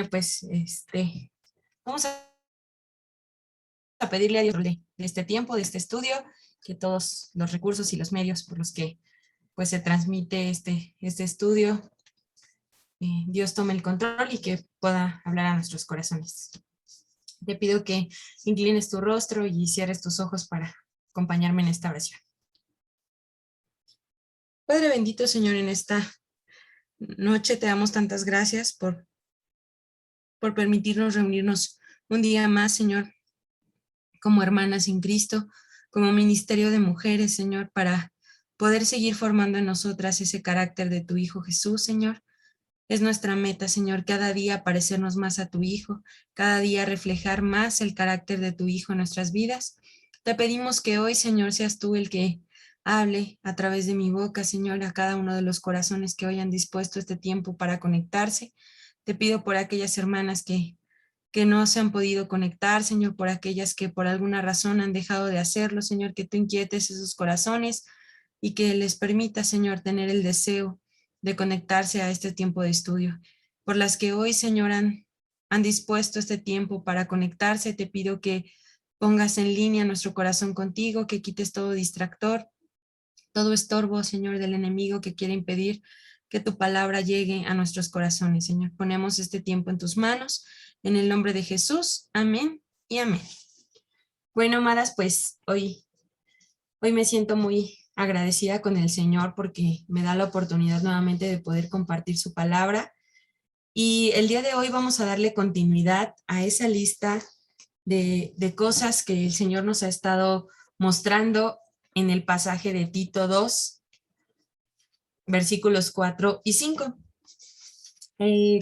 pues, vamos a pedirle a Dios de este tiempo, de este estudio, que todos los recursos y los medios por los que pues se transmite este estudio, Dios tome el control y que pueda hablar a nuestros corazones. Te pido que inclines tu rostro y cierres tus ojos para acompañarme en esta oración. Padre bendito, Señor, en esta noche te damos tantas gracias por permitirnos reunirnos un día más, Señor, como hermanas en Cristo, como ministerio de mujeres, Señor, para poder seguir formando en nosotras ese carácter de tu Hijo Jesús, Señor. Es nuestra meta, Señor, cada día parecernos más a tu Hijo, cada día reflejar más el carácter de tu Hijo en nuestras vidas. Te pedimos que hoy, Señor, seas tú el que hable a través de mi boca, Señor, a cada uno de los corazones que hoy han dispuesto este tiempo para conectarse. Te pido por aquellas hermanas que no se han podido conectar, Señor, por aquellas que por alguna razón han dejado de hacerlo, Señor, que tú inquietes esos corazones y que les permita, Señor, tener el deseo de conectarse a este tiempo de estudio. Por las que hoy, Señor, han dispuesto este tiempo para conectarse, te pido que pongas en línea nuestro corazón contigo, que quites todo distractor, todo estorbo, Señor, del enemigo que quiere impedir que tu palabra llegue a nuestros corazones, Señor. Ponemos este tiempo en tus manos, en el nombre de Jesús. Amén y amén. Bueno, amadas, pues hoy me siento muy agradecida con el Señor porque me da la oportunidad nuevamente de poder compartir su palabra. Y el día de hoy vamos a darle continuidad a esa lista de cosas que el Señor nos ha estado mostrando en el pasaje de Tito 2, versículos 4 y 5.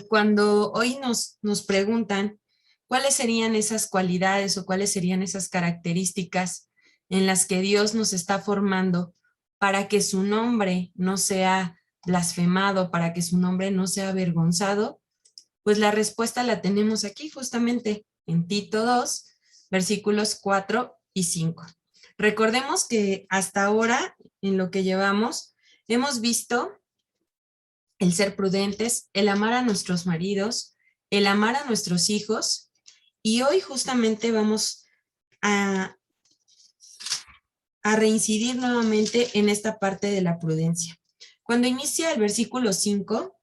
Cuando hoy nos preguntan cuáles serían esas cualidades o cuáles serían esas características en las que Dios nos está formando para que su nombre no sea blasfemado, para que su nombre no sea avergonzado, pues la respuesta la tenemos aquí justamente en Tito 2, versículos 4 y 5. Recordemos que hasta ahora, en lo que llevamos, hemos visto el ser prudentes, el amar a nuestros maridos, el amar a nuestros hijos, y hoy justamente vamos a reincidir nuevamente en esta parte de la prudencia. Cuando inicia el versículo 5,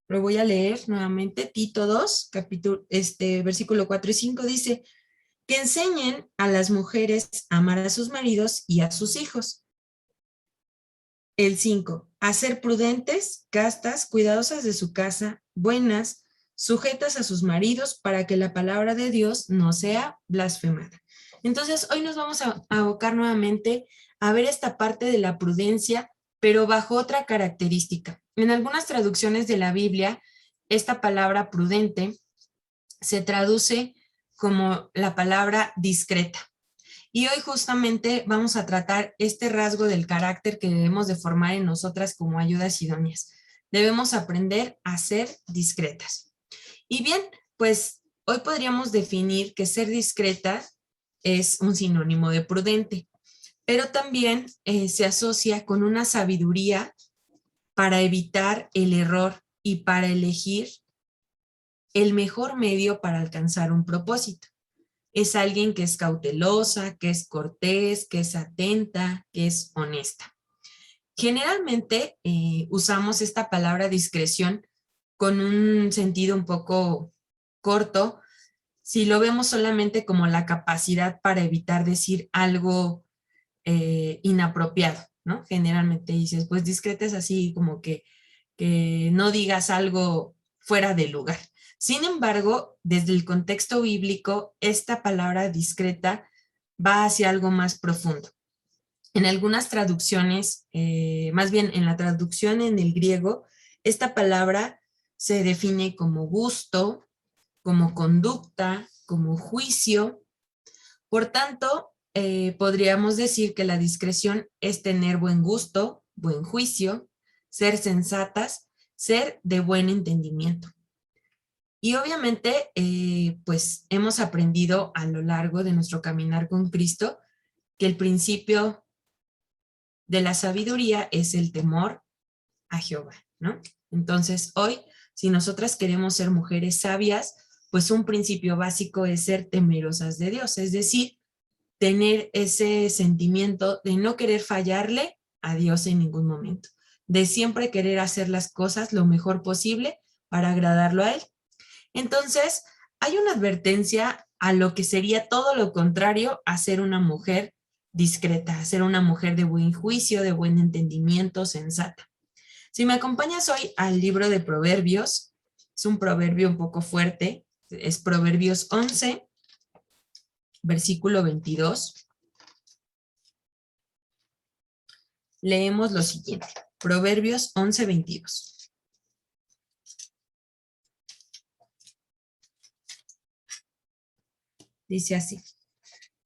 lo voy a leer nuevamente, Tito 2, versículo 4 y 5 dice, que enseñen a las mujeres a amar a sus maridos y a sus hijos. El 5, a ser prudentes, castas, cuidadosas de su casa, buenas, sujetas a sus maridos para que la palabra de Dios no sea blasfemada. Entonces, hoy nos vamos a abocar nuevamente a ver esta parte de la prudencia, pero bajo otra característica. En algunas traducciones de la Biblia, esta palabra prudente se traduce como la palabra discreta. Y hoy justamente vamos a tratar este rasgo del carácter que debemos de formar en nosotras como ayudas idóneas. Debemos aprender a ser discretas. Y bien, pues hoy podríamos definir que ser discreta es un sinónimo de prudente, pero también se asocia con una sabiduría para evitar el error y para elegir el mejor medio para alcanzar un propósito. Es alguien que es cautelosa, que es cortés, que es atenta, que es honesta. Generalmente usamos esta palabra discreción con un sentido un poco corto, si lo vemos solamente como la capacidad para evitar decir algo inapropiado, ¿no? Generalmente dices, pues discreta es así como que no digas algo fuera de lugar. Sin embargo, desde el contexto bíblico, esta palabra discreta va hacia algo más profundo. En algunas traducciones, más bien en la traducción en el griego, esta palabra se define como gusto, como conducta, como juicio. Por tanto, podríamos decir que la discreción es tener buen gusto, buen juicio, ser sensatas, ser de buen entendimiento. Y obviamente, pues hemos aprendido a lo largo de nuestro caminar con Cristo que el principio de la sabiduría es el temor a Jehová, ¿no? Entonces, hoy Si nosotras queremos ser mujeres sabias, pues un principio básico es ser temerosas de Dios, es decir, tener ese sentimiento de no querer fallarle a Dios en ningún momento, de siempre querer hacer las cosas lo mejor posible para agradarlo a Él. Entonces, hay una advertencia a lo que sería todo lo contrario a ser una mujer discreta, a ser una mujer de buen juicio, de buen entendimiento, sensata. Si me acompañas hoy al libro de Proverbios, es un proverbio un poco fuerte, es Proverbios 11, versículo 22. Leemos lo siguiente, Proverbios 11, 22. Dice así: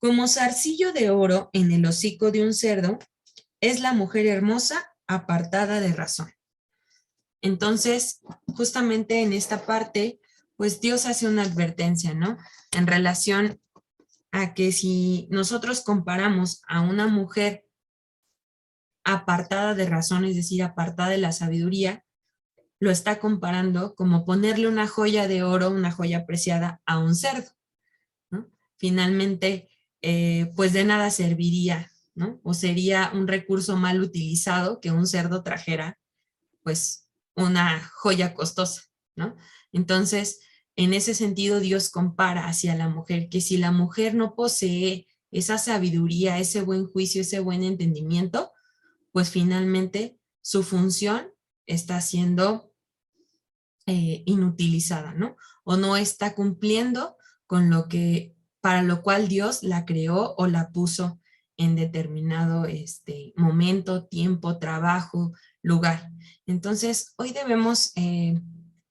como zarcillo de oro en el hocico de un cerdo, es la mujer hermosa apartada de razón. Entonces, justamente en esta parte, pues Dios hace una advertencia, ¿no? En relación a que si nosotros comparamos a una mujer apartada de razón, es decir, apartada de la sabiduría, lo está comparando como ponerle una joya de oro, una joya preciada a un cerdo, ¿no? Finalmente, pues de nada serviría, ¿no? O sería un recurso mal utilizado que un cerdo trajera, pues, una joya costosa, ¿no? Entonces, en ese sentido, Dios compara hacia la mujer, que si la mujer no posee esa sabiduría, ese buen juicio, ese buen entendimiento, pues finalmente su función está siendo inutilizada, ¿no? O no está cumpliendo con lo que, para lo cual Dios la creó o la puso en determinado momento, tiempo, trabajo, lugar. Entonces, hoy debemos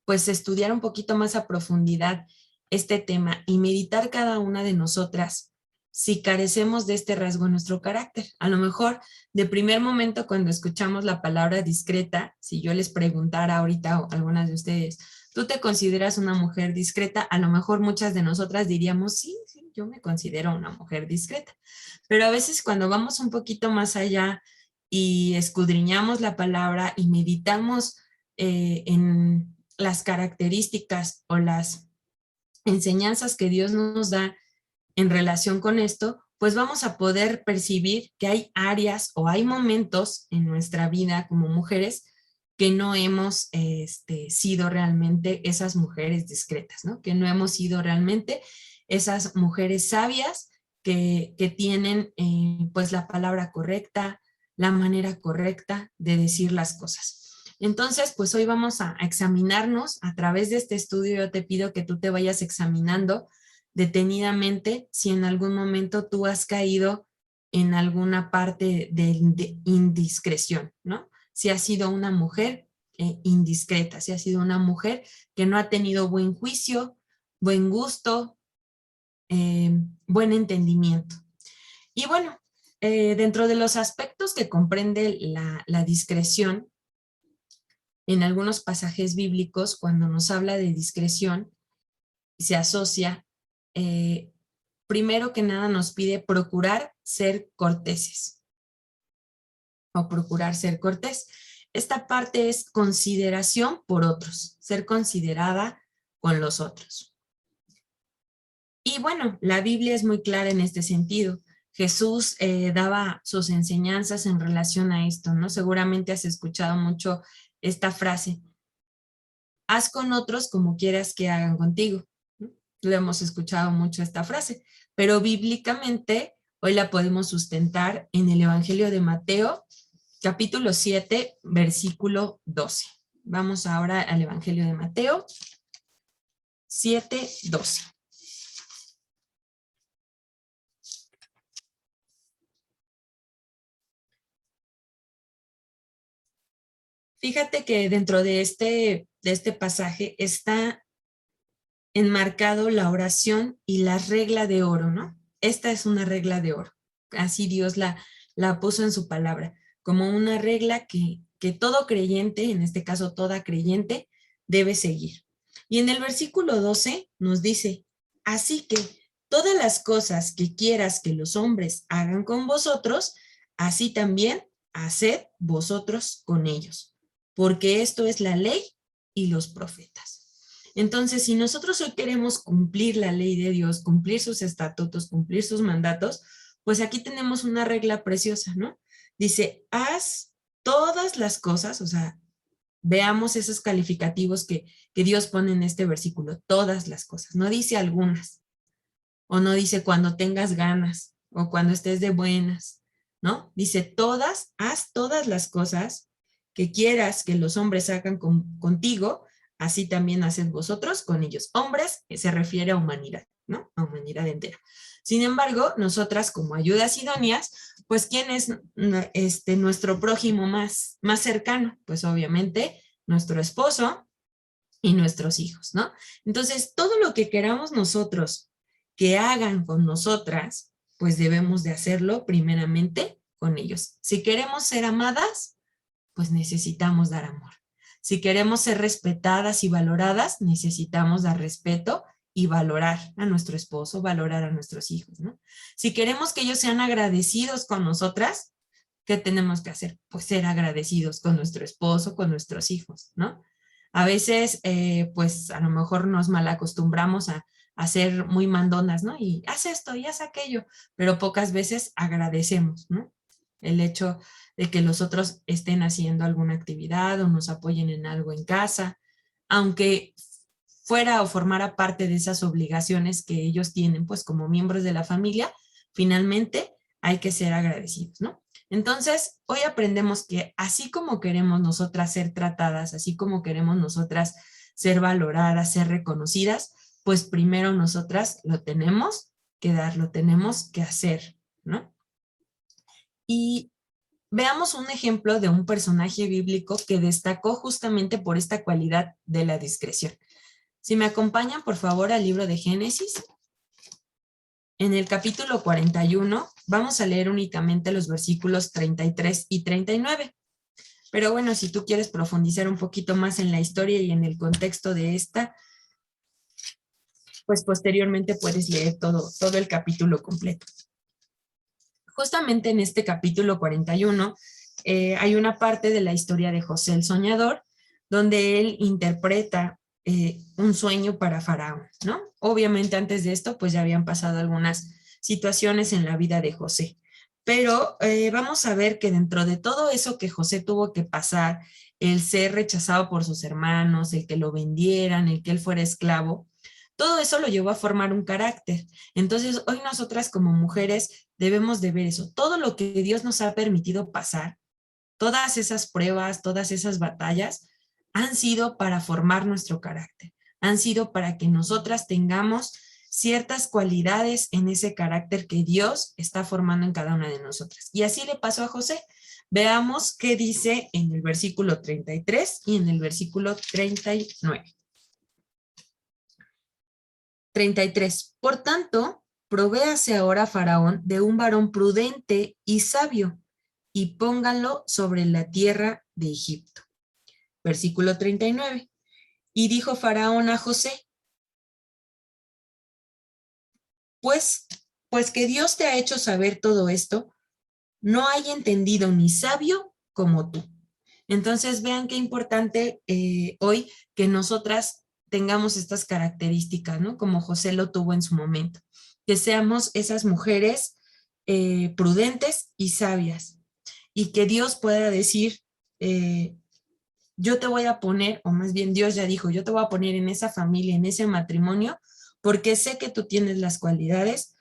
pues estudiar un poquito más a profundidad este tema y meditar cada una de nosotras si carecemos de este rasgo en nuestro carácter. A lo mejor de primer momento cuando escuchamos la palabra discreta, si yo les preguntara ahorita a algunas de ustedes, ¿tú te consideras una mujer discreta? A lo mejor muchas de nosotras diríamos, sí, sí, yo me considero una mujer discreta. Pero a veces cuando vamos un poquito más allá y escudriñamos la palabra y meditamos en las características o las enseñanzas que Dios nos da en relación con esto, pues vamos a poder percibir que hay áreas o hay momentos en nuestra vida como mujeres que no hemos sido realmente esas mujeres discretas, ¿no? Que no hemos sido realmente esas mujeres sabias que tienen pues la palabra correcta, la manera correcta de decir las cosas. Entonces, pues hoy vamos a examinarnos a través de este estudio. Yo te pido que tú te vayas examinando detenidamente si en algún momento tú has caído en alguna parte de indiscreción, ¿no? Si has sido una mujer indiscreta, si has sido una mujer que no ha tenido buen juicio, buen gusto, buen entendimiento. Y bueno, dentro de los aspectos que comprende la discreción, en algunos pasajes bíblicos, cuando nos habla de discreción, se asocia, primero que nada nos pide procurar ser corteses o procurar ser cortés. Esta parte es consideración por otros, ser considerada con los otros. Y bueno, la Biblia es muy clara en este sentido. Jesús daba sus enseñanzas en relación a esto, ¿no? Seguramente has escuchado mucho esta frase: haz con otros como quieras que hagan contigo. Lo hemos escuchado mucho esta frase, pero bíblicamente hoy la podemos sustentar en el Evangelio de Mateo, capítulo 7, versículo 12. Vamos ahora al Evangelio de Mateo 7, 12. Fíjate que dentro de este pasaje está enmarcado la oración y la regla de oro, ¿no? Esta es una regla de oro. Así Dios la puso en su palabra, como una regla que todo creyente, en este caso toda creyente, debe seguir. Y en el versículo 12 nos dice: así que todas las cosas que quieras que los hombres hagan con vosotros, así también haced vosotros con ellos, porque esto es la ley y los profetas. Entonces, si nosotros hoy queremos cumplir la ley de Dios, cumplir sus estatutos, cumplir sus mandatos, pues aquí tenemos una regla preciosa, ¿no? Dice, haz todas las cosas, o sea, veamos esos calificativos que Dios pone en este versículo, todas las cosas, no dice algunas, o no dice cuando tengas ganas, o cuando estés de buenas, ¿no? Dice todas, haz todas las cosas que quieras que los hombres hagan contigo, así también haced vosotros con ellos. Hombres se refiere a humanidad, ¿no? A humanidad entera. Sin embargo, nosotras como ayudas idóneas, pues ¿quién es nuestro prójimo más cercano? Pues obviamente nuestro esposo y nuestros hijos, ¿no? Entonces, todo lo que queramos nosotros que hagan con nosotras, pues debemos de hacerlo primeramente con ellos. Si queremos ser amadas, pues necesitamos dar amor. Si queremos ser respetadas y valoradas, necesitamos dar respeto y valorar a nuestro esposo, valorar a nuestros hijos, ¿no? Si queremos que ellos sean agradecidos con nosotras, ¿qué tenemos que hacer? Pues ser agradecidos con nuestro esposo, con nuestros hijos, ¿no? A veces, pues a lo mejor nos malacostumbramos a ser muy mandonas, ¿no? Y haz esto y haz aquello, pero pocas veces agradecemos, ¿no? El hecho de que los otros estén haciendo alguna actividad o nos apoyen en algo en casa, aunque fuera o formara parte de esas obligaciones que ellos tienen, pues como miembros de la familia, finalmente hay que ser agradecidos, ¿no? Entonces, hoy aprendemos que así como queremos nosotras ser tratadas, así como queremos nosotras ser valoradas, ser reconocidas, pues primero nosotras lo tenemos que dar, lo tenemos que hacer, ¿no? Y veamos un ejemplo de un personaje bíblico que destacó justamente por esta cualidad de la discreción. Si me acompañan, por favor, al libro de Génesis. En el capítulo 41 vamos a leer únicamente los versículos 33 y 39. Pero bueno, si tú quieres profundizar un poquito más en la historia y en el contexto de esta, pues posteriormente puedes leer todo el capítulo completo. Justamente en este capítulo 41 hay una parte de la historia de José el Soñador, donde él interpreta un sueño para Faraón, ¿no? Obviamente antes de esto, pues ya habían pasado algunas situaciones en la vida de José, pero vamos a ver que dentro de todo eso que José tuvo que pasar, el ser rechazado por sus hermanos, el que lo vendieran, el que él fuera esclavo, todo eso lo llevó a formar un carácter. Entonces, hoy nosotras como mujeres debemos de ver eso, todo lo que Dios nos ha permitido pasar, todas esas pruebas, todas esas batallas, han sido para formar nuestro carácter, han sido para que nosotras tengamos ciertas cualidades en ese carácter que Dios está formando en cada una de nosotras. Y así le pasó a José. Veamos qué dice en el versículo 33 y en el versículo 39. 33. Por tanto, provéase ahora Faraón de un varón prudente y sabio, y pónganlo sobre la tierra de Egipto. Versículo 39. Y dijo Faraón a José, pues que Dios te ha hecho saber todo esto, no hay entendido ni sabio como tú. Entonces vean qué importante hoy que nosotras tengamos estas características, ¿no? Como José lo tuvo en su momento, que seamos esas mujeres prudentes y sabias, y que Dios pueda decir, yo te voy a poner, o más bien Dios ya dijo, yo te voy a poner en esa familia, en ese matrimonio, porque sé que tú tienes las cualidades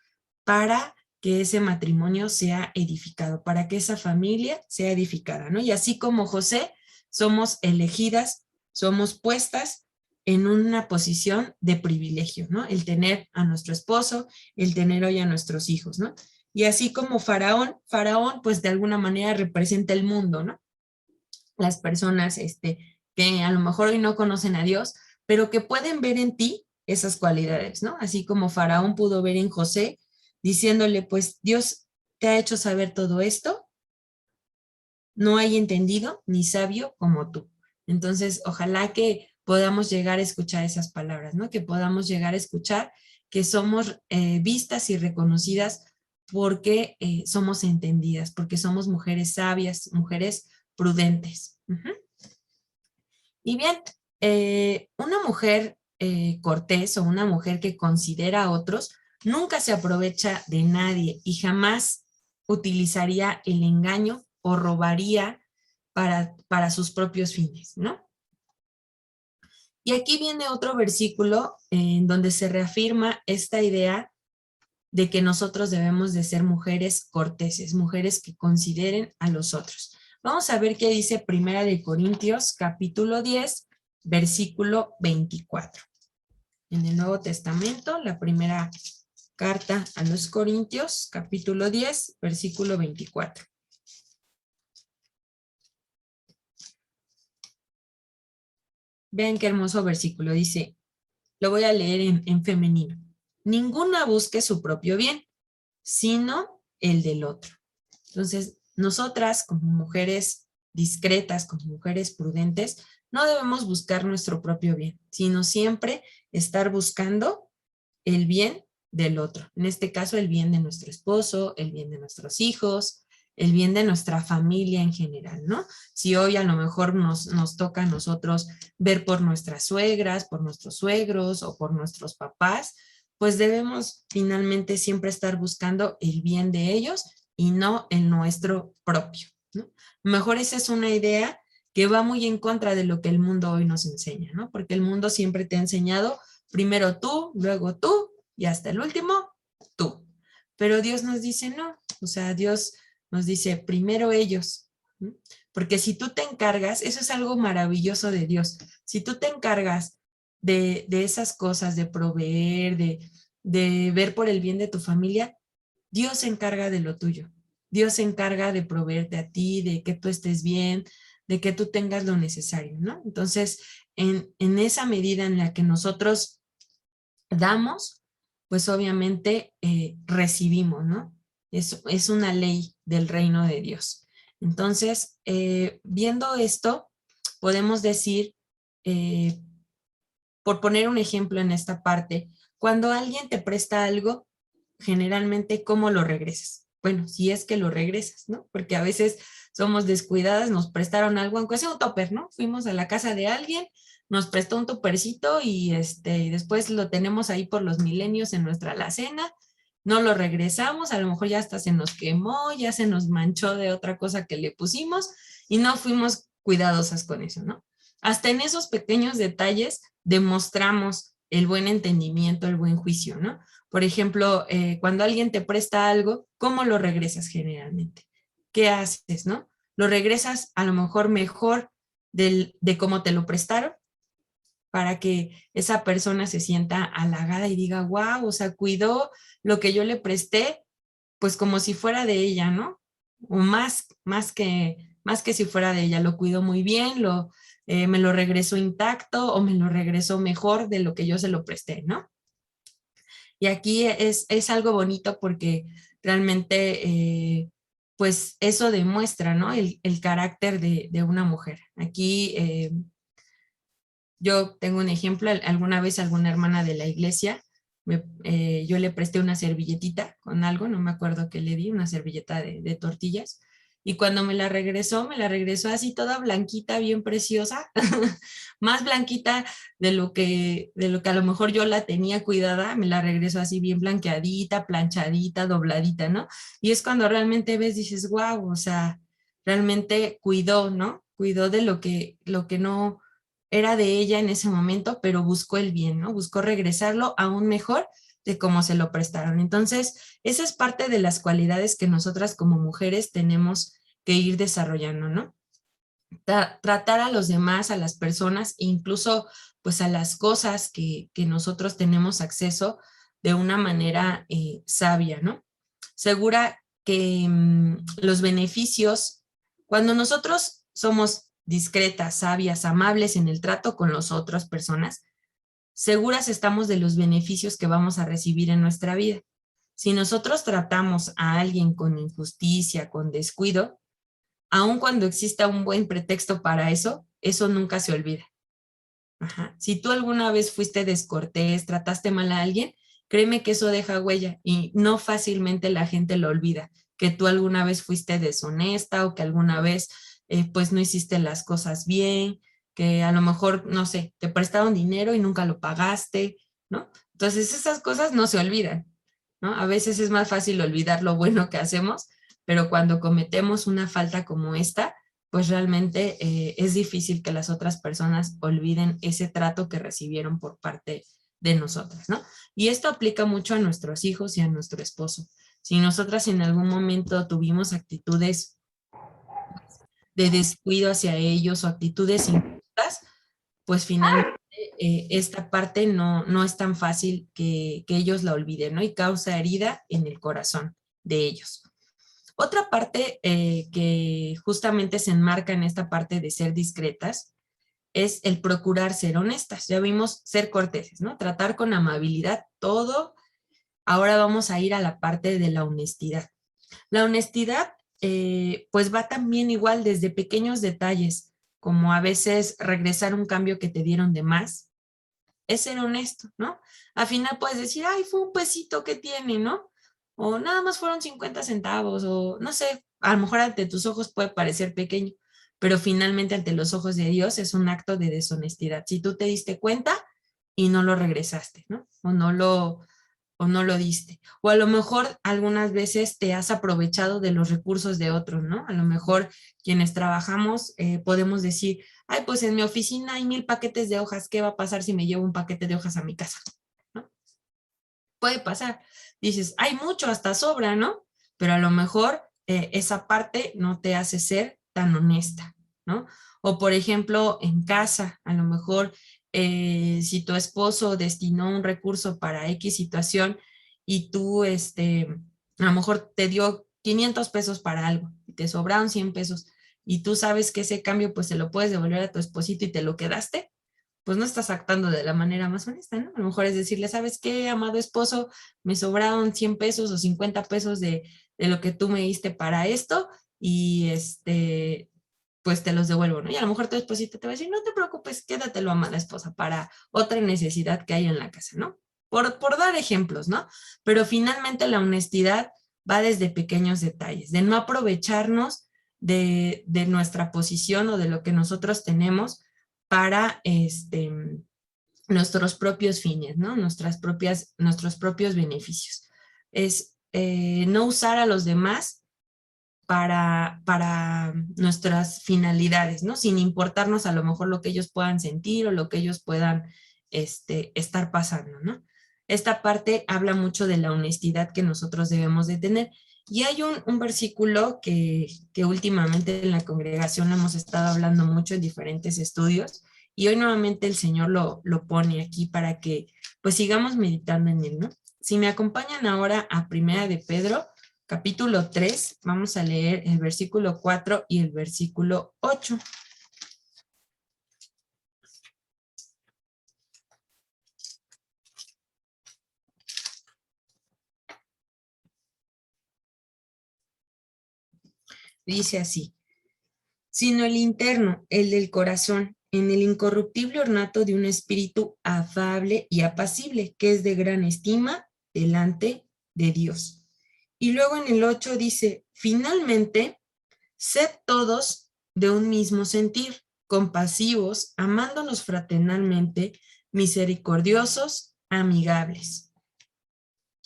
para que ese matrimonio sea edificado, para que esa familia sea edificada, ¿no? Y así como José, somos elegidas, somos puestas en una posición de privilegio, ¿no? El tener a nuestro esposo, el tener hoy a nuestros hijos, ¿no? Y así como Faraón pues de alguna manera representa el mundo, ¿no? Las personas que a lo mejor hoy no conocen a Dios, pero que pueden ver en ti esas cualidades, ¿no? Así como Faraón pudo ver en José, diciéndole, pues Dios te ha hecho saber todo esto, no hay entendido ni sabio como tú. Entonces, ojalá que podamos llegar a escuchar esas palabras, ¿no? Que podamos llegar a escuchar que somos vistas y reconocidas porque somos entendidas, porque somos mujeres sabias, mujeres prudentes. Y bien, Una mujer cortés o una mujer que considera a otros nunca se aprovecha de nadie y jamás utilizaría el engaño o robaría para sus propios fines, ¿no? Y aquí viene otro versículo en donde se reafirma esta idea de que nosotros debemos de ser mujeres corteses, mujeres que consideren a los otros. Vamos a ver qué dice Primera de Corintios, capítulo 10, versículo 24. En el Nuevo Testamento, la primera carta a los Corintios, capítulo 10, versículo 24. Vean qué hermoso versículo. Dice, lo voy a leer en femenino. Ninguna busque su propio bien, sino el del otro. Entonces, nosotras como mujeres discretas, como mujeres prudentes, no debemos buscar nuestro propio bien, sino siempre estar buscando el bien del otro. En este caso, el bien de nuestro esposo, el bien de nuestros hijos, el bien de nuestra familia en general, ¿no? Si hoy a lo mejor nos toca a nosotros ver por nuestras suegras, por nuestros suegros o por nuestros papás, pues debemos finalmente siempre estar buscando el bien de ellos y no el nuestro propio, ¿no? Mejor esa es una idea que va muy en contra de lo que el mundo hoy nos enseña, ¿no? Porque el mundo siempre te ha enseñado primero tú, luego tú y hasta el último tú. Pero Dios nos dice no, o sea, Dios nos dice primero ellos, ¿no? Porque si tú te encargas, eso es algo maravilloso de Dios, si tú te encargas de esas cosas, de proveer, de ver por el bien de tu familia, Dios se encarga de lo tuyo. Dios se encarga de proveerte a ti, de que tú estés bien, de que tú tengas lo necesario, ¿no? Entonces, en esa medida en la que nosotros damos, pues obviamente recibimos, ¿no? Es una ley del reino de Dios. Entonces, viendo esto, podemos decir, eh, por poner un ejemplo en esta parte, cuando alguien te presta algo, generalmente, ¿cómo lo regresas? Bueno, si es que lo regresas, ¿no? Porque a veces somos descuidadas, nos prestaron algo, aunque sea un topper, ¿no? Fuimos a la casa de alguien, nos prestó un topercito y después lo tenemos ahí por los milenios en nuestra alacena, no lo regresamos, a lo mejor ya hasta se nos quemó, ya se nos manchó de otra cosa que le pusimos y no fuimos cuidadosas con eso, ¿no? Hasta en esos pequeños detalles demostramos el buen entendimiento, el buen juicio, ¿no? Por ejemplo, cuando alguien te presta algo, ¿cómo lo regresas generalmente? ¿Qué haces, no? Lo regresas a lo mejor de cómo te lo prestaron, para que esa persona se sienta halagada y diga, wow, o sea, cuidó lo que yo le presté, pues como si fuera de ella, ¿no? O más que si fuera de ella, lo cuidó muy bien, me lo regresó intacto o me lo regresó mejor de lo que yo se lo presté, ¿no? Y aquí es algo bonito porque realmente, pues eso demuestra, ¿no? El carácter de una mujer. Aquí yo tengo un ejemplo, alguna vez alguna hermana de la iglesia, yo le presté una servilletita con algo, no me acuerdo qué le di, una servilleta de tortillas, y cuando me la regresó así toda blanquita, bien preciosa, más blanquita de lo que a lo mejor yo la tenía cuidada, me la regresó así bien blanqueadita, planchadita, dobladita, ¿no? Y es cuando realmente ves, dices, wow, o sea, realmente cuidó, ¿no? Cuidó de lo que no era de ella en ese momento, pero buscó el bien, ¿no? Buscó regresarlo aún mejor de cómo se lo prestaron. Entonces, esa es parte de las cualidades que nosotras como mujeres tenemos que ir desarrollando, ¿no? Tratar a los demás, a las personas, e incluso pues a las cosas que nosotros tenemos acceso de una manera sabia, ¿no? Segura que los beneficios, cuando nosotros somos discretas, sabias, amables en el trato con las otras personas, seguras estamos de los beneficios que vamos a recibir en nuestra vida. Si nosotros tratamos a alguien con injusticia, con descuido, aun cuando exista un buen pretexto para eso, eso nunca se olvida. Ajá. Si tú alguna vez fuiste descortés, trataste mal a alguien, créeme que eso deja huella y no fácilmente la gente lo olvida, que tú alguna vez fuiste deshonesta o que alguna vez pues no hiciste las cosas bien, que a lo mejor, no sé, te prestaron dinero y nunca lo pagaste, ¿no? Entonces esas cosas no se olvidan, ¿no? A veces es más fácil olvidar lo bueno que hacemos, pero cuando cometemos una falta como esta, pues realmente es difícil que las otras personas olviden ese trato que recibieron por parte de nosotras, ¿no? Y esto aplica mucho a nuestros hijos y a nuestro esposo. Si nosotras en algún momento tuvimos actitudes de descuido hacia ellos o actitudes injustas, pues finalmente esta parte no es tan fácil que ellos la olviden, ¿no? Y causa herida en el corazón de ellos. Otra parte que justamente se enmarca en esta parte de ser discretas es el procurar ser honestas. Ya vimos ser corteses, ¿no? Tratar con amabilidad todo. Ahora vamos a ir a la parte de la honestidad. La honestidad, pues va también igual desde pequeños detalles, como a veces regresar un cambio que te dieron de más, es ser honesto, ¿no? Al final puedes decir, ay, fue un pesito que tiene, ¿no? O nada más fueron 50 centavos, o no sé, a lo mejor ante tus ojos puede parecer pequeño, pero finalmente ante los ojos de Dios es un acto de deshonestidad. Si tú te diste cuenta y no lo regresaste, ¿no? O no lo diste. O a lo mejor algunas veces te has aprovechado de los recursos de otros, ¿no? A lo mejor quienes trabajamos podemos decir, ay, pues en mi oficina hay 1000 paquetes de hojas, ¿qué va a pasar si me llevo un paquete de hojas a mi casa? ¿No? Puede pasar. Dices, hay mucho, hasta sobra, ¿no? Pero a lo mejor esa parte no te hace ser tan honesta, ¿no? O por ejemplo, en casa, a lo mejor si tu esposo destinó un recurso para X situación y tú, a lo mejor te dio 500 pesos para algo y te sobraron 100 pesos y tú sabes que ese cambio pues se lo puedes devolver a tu esposito y te lo quedaste, pues no estás actuando de la manera más honesta, ¿no? A lo mejor es decirle, ¿sabes qué, amado esposo? Me sobraron 100 pesos o 50 pesos de lo que tú me diste para esto y pues te los devuelvo, ¿no? Y a lo mejor tu esposito te va a decir, no te preocupes, quédatelo, amada esposa, para otra necesidad que hay en la casa, ¿no? Por dar ejemplos, ¿no? Pero finalmente la honestidad va desde pequeños detalles, de no aprovecharnos de nuestra posición o de lo que nosotros tenemos para nuestros propios fines, ¿no? Nuestros propios beneficios. Es no usar a los demás para nuestras finalidades, ¿no? Sin importarnos a lo mejor lo que ellos puedan sentir o lo que ellos puedan estar pasando, ¿no? Esta parte habla mucho de la honestidad que nosotros debemos de tener. Y hay un versículo que últimamente en la congregación hemos estado hablando mucho en diferentes estudios y hoy nuevamente el Señor lo pone aquí para que pues sigamos meditando en él, ¿no? Si me acompañan ahora a Primera de Pedro, capítulo 3, vamos a leer el versículo 4 y el versículo 8. Dice así, sino el interno, el del corazón, en el incorruptible ornato de un espíritu afable y apacible, que es de gran estima delante de Dios. Y luego en el 8 dice, finalmente, sed todos de un mismo sentir, compasivos, amándonos fraternalmente, misericordiosos, amigables.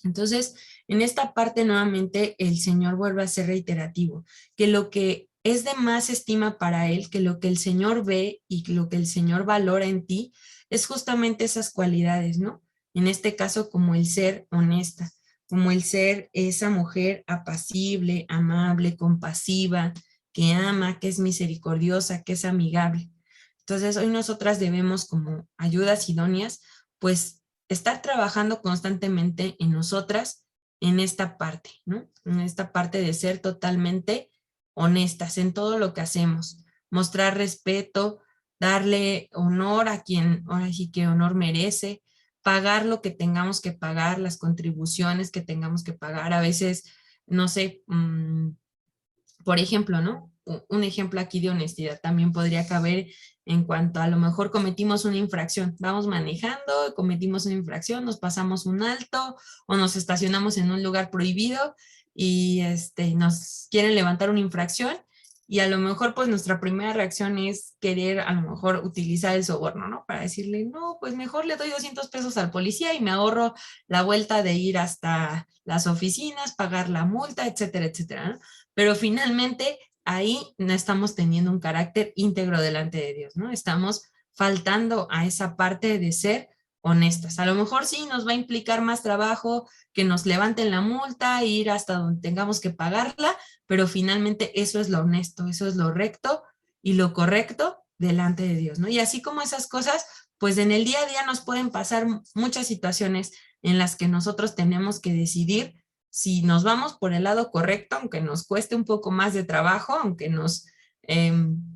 Entonces, en esta parte nuevamente el Señor vuelve a ser reiterativo, que lo que es de más estima para Él, que lo que el Señor ve y lo que el Señor valora en ti, es justamente esas cualidades, ¿no? En este caso, como el ser honesta, como el ser esa mujer apacible, amable, compasiva, que ama, que es misericordiosa, que es amigable. Entonces, hoy nosotras debemos como ayudas idóneas, pues estar trabajando constantemente en nosotras, en esta parte, ¿no? En esta parte de ser totalmente honestas en todo lo que hacemos, mostrar respeto, darle honor a quien ahora sí que honor merece, pagar lo que tengamos que pagar, las contribuciones que tengamos que pagar. A veces, no sé, por ejemplo, ¿no? Un ejemplo aquí de honestidad también podría caber en cuanto a lo mejor cometimos una infracción. Vamos manejando, cometimos una infracción, nos pasamos un alto o nos estacionamos en un lugar prohibido y nos quieren levantar una infracción y a lo mejor pues nuestra primera reacción es querer a lo mejor utilizar el soborno, ¿no? Para decirle, no, pues mejor le doy 200 pesos al policía y me ahorro la vuelta de ir hasta las oficinas, pagar la multa, etcétera, etcétera, ¿no? Pero finalmente ahí no estamos teniendo un carácter íntegro delante de Dios, ¿no? Estamos faltando a esa parte de ser honestas. A lo mejor sí nos va a implicar más trabajo que nos levanten la multa, ir hasta donde tengamos que pagarla, pero finalmente eso es lo honesto, eso es lo recto y lo correcto delante de Dios, ¿no? Y así como esas cosas, pues en el día a día nos pueden pasar muchas situaciones en las que nosotros tenemos que decidir si nos vamos por el lado correcto, aunque nos cueste un poco más de trabajo, aunque nos,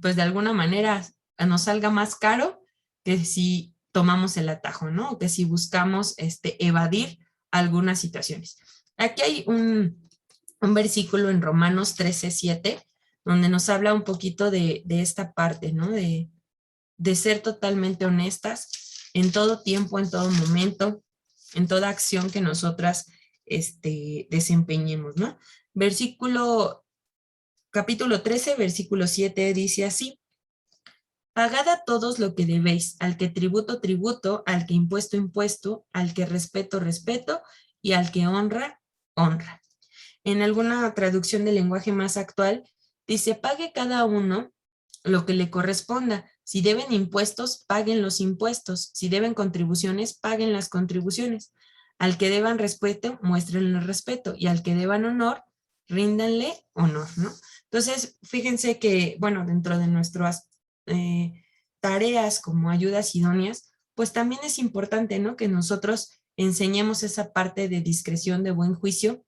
pues de alguna manera nos salga más caro, que si tomamos el atajo, ¿no? O que si buscamos evadir algunas situaciones. Aquí hay un versículo en Romanos 13:7, donde nos habla un poquito de esta parte, ¿no? De ser totalmente honestas en todo tiempo, en todo momento, en toda acción que nosotras desempeñemos, ¿no? Capítulo 13, versículo 7 dice así: pagad a todos lo que debéis, al que tributo, tributo, al que impuesto, impuesto, al que respeto, respeto, y al que honra, honra. En alguna traducción del lenguaje más actual, dice, pague cada uno lo que le corresponda. Si deben impuestos, paguen los impuestos. Si deben contribuciones, paguen las contribuciones. Al que deban respeto, muéstrenle respeto. Y al que deban honor, ríndanle honor, ¿no? Entonces, fíjense que, bueno, dentro de nuestras tareas como ayudas idóneas, pues también es importante, ¿no? Que nosotros enseñemos esa parte de discreción, de buen juicio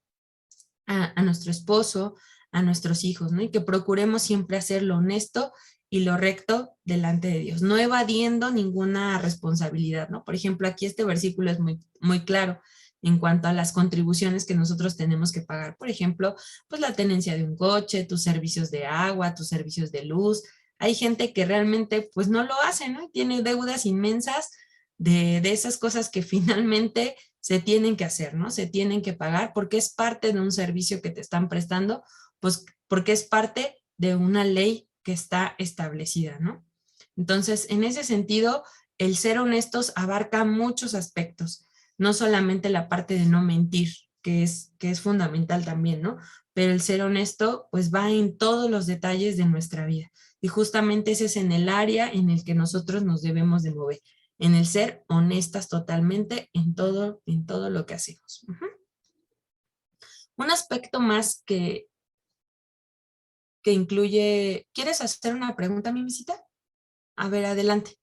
a nuestro esposo, a nuestros hijos, ¿no? Y que procuremos siempre hacer lo honesto y lo recto delante de Dios, no evadiendo ninguna responsabilidad, ¿no? Por ejemplo, aquí este versículo es muy, muy claro en cuanto a las contribuciones que nosotros tenemos que pagar. Por ejemplo, pues la tenencia de un coche, tus servicios de agua, tus servicios de luz. Hay gente que realmente pues no lo hace, ¿no? Y tiene deudas inmensas de esas cosas que finalmente se tienen que hacer, ¿no? Se tienen que pagar porque es parte de un servicio que te están prestando, pues porque es parte de una ley que está establecida, ¿no? Entonces, en ese sentido, el ser honestos abarca muchos aspectos, no solamente la parte de no mentir, que es fundamental también, ¿no? Pero el ser honesto, pues va en todos los detalles de nuestra vida. Y justamente ese es en el área en el que nosotros nos debemos de mover, en el ser honestas totalmente en todo lo que hacemos. Un aspecto más que incluye, ¿quieres hacer una pregunta, mi visita? A ver, adelante.